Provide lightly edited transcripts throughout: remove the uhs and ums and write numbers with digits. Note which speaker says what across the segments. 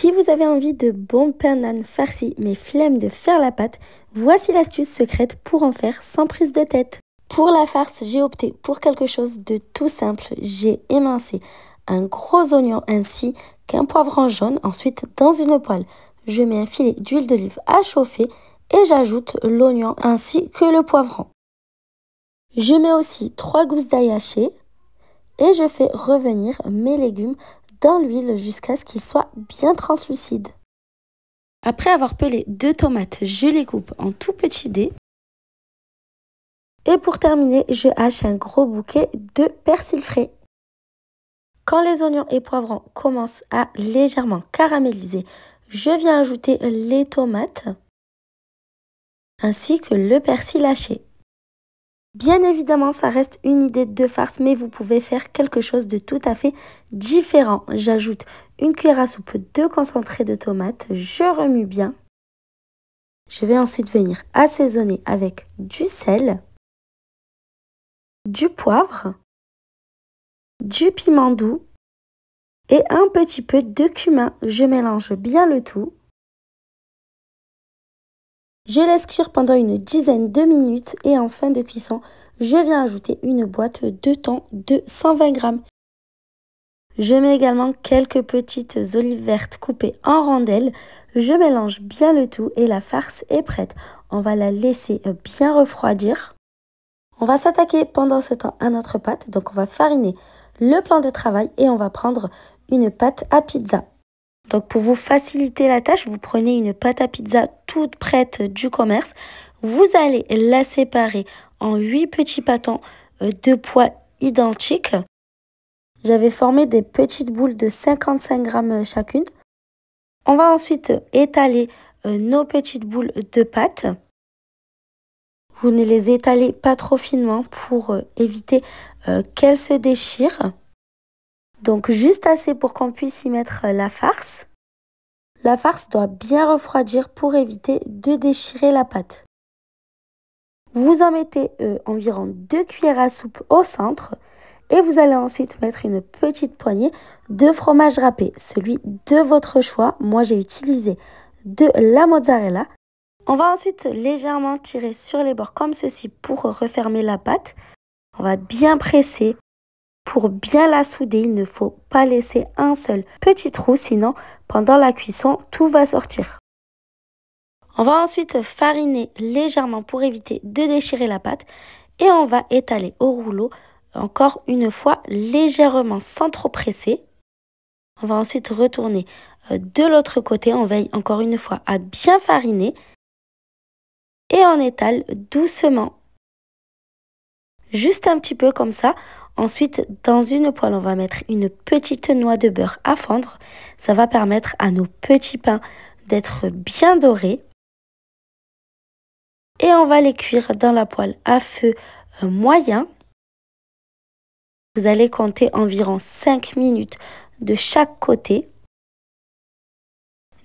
Speaker 1: Si vous avez envie de bons pains d'âne farcis mais flemme de faire la pâte, voici l'astuce secrète pour en faire sans prise de tête. Pour la farce, j'ai opté pour quelque chose de tout simple. J'ai émincé un gros oignon ainsi qu'un poivron jaune. Ensuite, dans une poêle, je mets un filet d'huile d'olive à chauffer et j'ajoute l'oignon ainsi que le poivron. Je mets aussi 3 gousses d'ail hachées et je fais revenir mes légumes dans l'huile jusqu'à ce qu'ils soient bien translucides. Après avoir pelé 2 tomates, je les coupe en tout petits dés. Et pour terminer, je hache un gros bouquet de persil frais. Quand les oignons et poivrons commencent à légèrement caraméliser, je viens ajouter les tomates ainsi que le persil haché. Bien évidemment, ça reste une idée de farce, mais vous pouvez faire quelque chose de tout à fait différent. J'ajoute une cuillère à soupe de concentré de tomate, je remue bien. Je vais ensuite venir assaisonner avec du sel, du poivre, du piment doux et un petit peu de cumin. Je mélange bien le tout. Je laisse cuire pendant une dizaine de minutes et en fin de cuisson, je viens ajouter une boîte de thon de 120 g. Je mets également quelques petites olives vertes coupées en rondelles. Je mélange bien le tout et la farce est prête. On va la laisser bien refroidir. On va s'attaquer pendant ce temps à notre pâte. Donc on va fariner le plan de travail et on va prendre une pâte à pizza. Donc pour vous faciliter la tâche, vous prenez une pâte à pizza toute prête du commerce. Vous allez la séparer en 8 petits pâtons de poids identiques. J'avais formé des petites boules de 55 g chacune. On va ensuite étaler nos petites boules de pâte. Vous ne les étalez pas trop finement pour éviter qu'elles se déchirent. Donc juste assez pour qu'on puisse y mettre la farce. La farce doit bien refroidir pour éviter de déchirer la pâte. Vous en mettez environ 2 cuillères à soupe au centre et vous allez ensuite mettre une petite poignée de fromage râpé, celui de votre choix. Moi, j'ai utilisé de la mozzarella. On va ensuite légèrement tirer sur les bords comme ceci pour refermer la pâte. On va bien presser. Pour bien la souder, il ne faut pas laisser un seul petit trou, sinon pendant la cuisson, tout va sortir. On va ensuite fariner légèrement pour éviter de déchirer la pâte et on va étaler au rouleau encore une fois légèrement sans trop presser. On va ensuite retourner de l'autre côté, on veille encore une fois à bien fariner et on étale doucement. Juste un petit peu comme ça. Ensuite, dans une poêle, on va mettre une petite noix de beurre à fondre. Ça va permettre à nos petits pains d'être bien dorés. Et on va les cuire dans la poêle à feu moyen. Vous allez compter environ 5 minutes de chaque côté.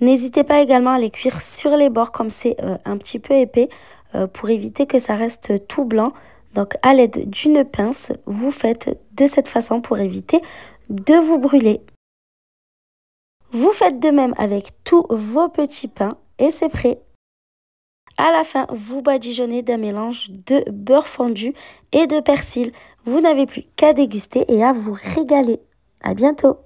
Speaker 1: N'hésitez pas également à les cuire sur les bords comme c'est un petit peu épais pour éviter que ça reste tout blanc. Donc à l'aide d'une pince, vous faites de cette façon pour éviter de vous brûler. Vous faites de même avec tous vos petits pains et c'est prêt. À la fin, vous badigeonnez d'un mélange de beurre fondu et de persil. Vous n'avez plus qu'à déguster et à vous régaler. À bientôt!